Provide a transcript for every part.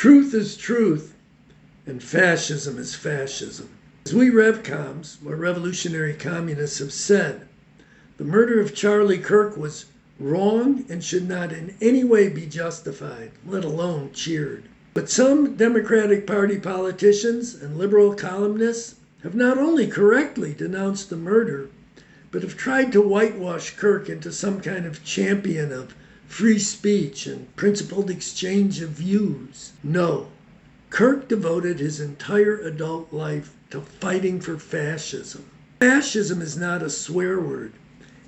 Truth is truth, and fascism is fascism. As we RevComs, or revolutionary communists, have said, the murder of Charlie Kirk was wrong and should not in any way be justified, let alone cheered. But some Democratic Party politicians and liberal columnists have not only correctly denounced the murder, but have tried to whitewash Kirk into some kind of champion of free speech and principled exchange of views. No, Kirk devoted his entire adult life to fighting for fascism. Fascism is not a swear word.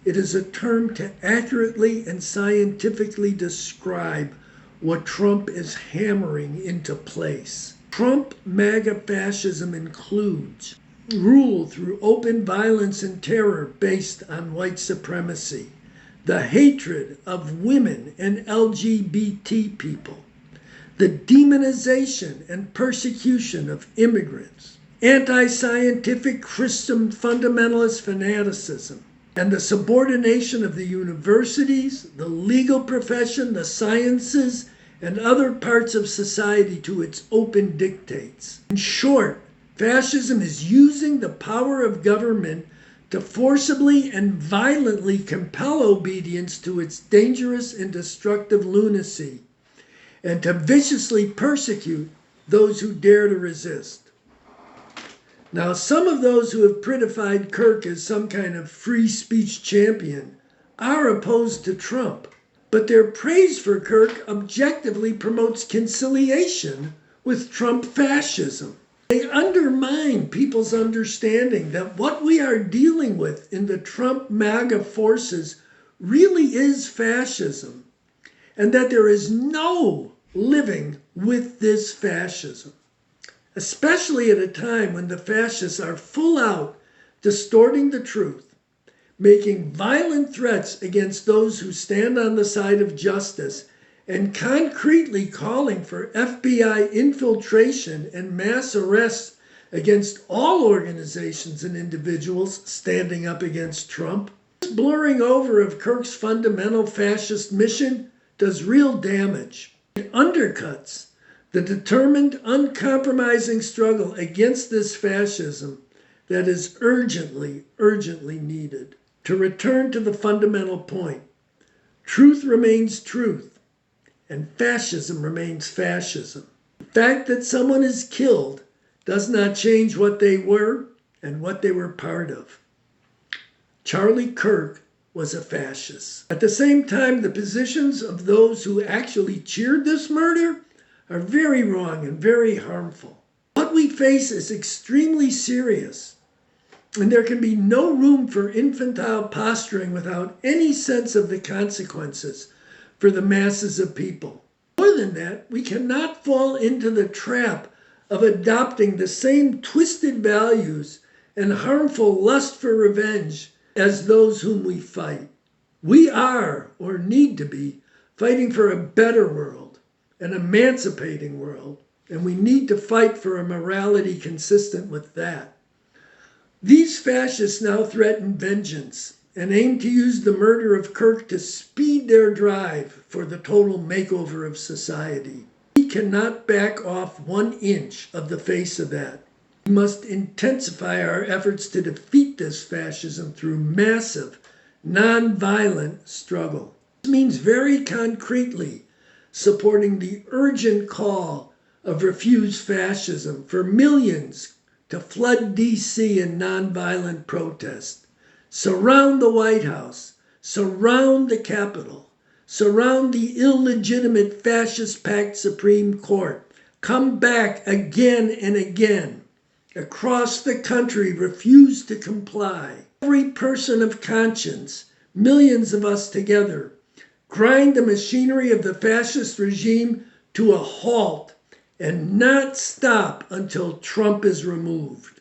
It is a term to accurately and scientifically describe what Trump is hammering into place. Trump MAGA fascism includes rule through open violence and terror based on white supremacy, the hatred of women and LGBT people, the demonization and persecution of immigrants, anti-scientific Christian fundamentalist fanaticism, and the subordination of the universities, the legal profession, the sciences, and other parts of society to its open dictates. In short, fascism is using the power of government to forcibly and violently compel obedience to its dangerous and destructive lunacy, and to viciously persecute those who dare to resist. Now, some of those who have prettified Kirk as some kind of free speech champion are opposed to Trump, but their praise for Kirk objectively promotes conciliation with Trump fascism. They undermine people's understanding that what we are dealing with in the Trump MAGA forces really is fascism, and that there is no living with this fascism, especially at a time when the fascists are full out distorting the truth, making violent threats against those who stand on the side of justice, and concretely calling for FBI infiltration and mass arrests against all organizations and individuals standing up against Trump. This blurring over of Kirk's fundamental fascist mission does real damage. It undercuts the determined, uncompromising struggle against this fascism that is urgently, urgently needed. To return to the fundamental point, truth remains truth, and fascism remains fascism. The fact that someone is killed does not change what they were and what they were part of. Charlie Kirk was a fascist. At the same time, the positions of those who actually cheered this murder are very wrong and very harmful. What we face is extremely serious, and there can be no room for infantile posturing without any sense of the consequences for the masses of people. More than that, we cannot fall into the trap of adopting the same twisted values and harmful lust for revenge as those whom we fight. We are, or need to be, fighting for a better world, an emancipating world, and we need to fight for a morality consistent with that. These fascists now threaten vengeance and aim to use the murder of Kirk to speed their drive for the total makeover of society. We cannot back off 1 inch of the face of that. We must intensify our efforts to defeat this fascism through massive, non-violent struggle. This means very concretely supporting the urgent call of Refuse Fascism for millions to flood D.C. in nonviolent protest. Surround the White House, surround the Capitol, surround the illegitimate fascist-packed Supreme Court. Come back again and again. Across the country, refuse to comply. Every person of conscience, millions of us together, grind the machinery of the fascist regime to a halt and not stop until Trump is removed.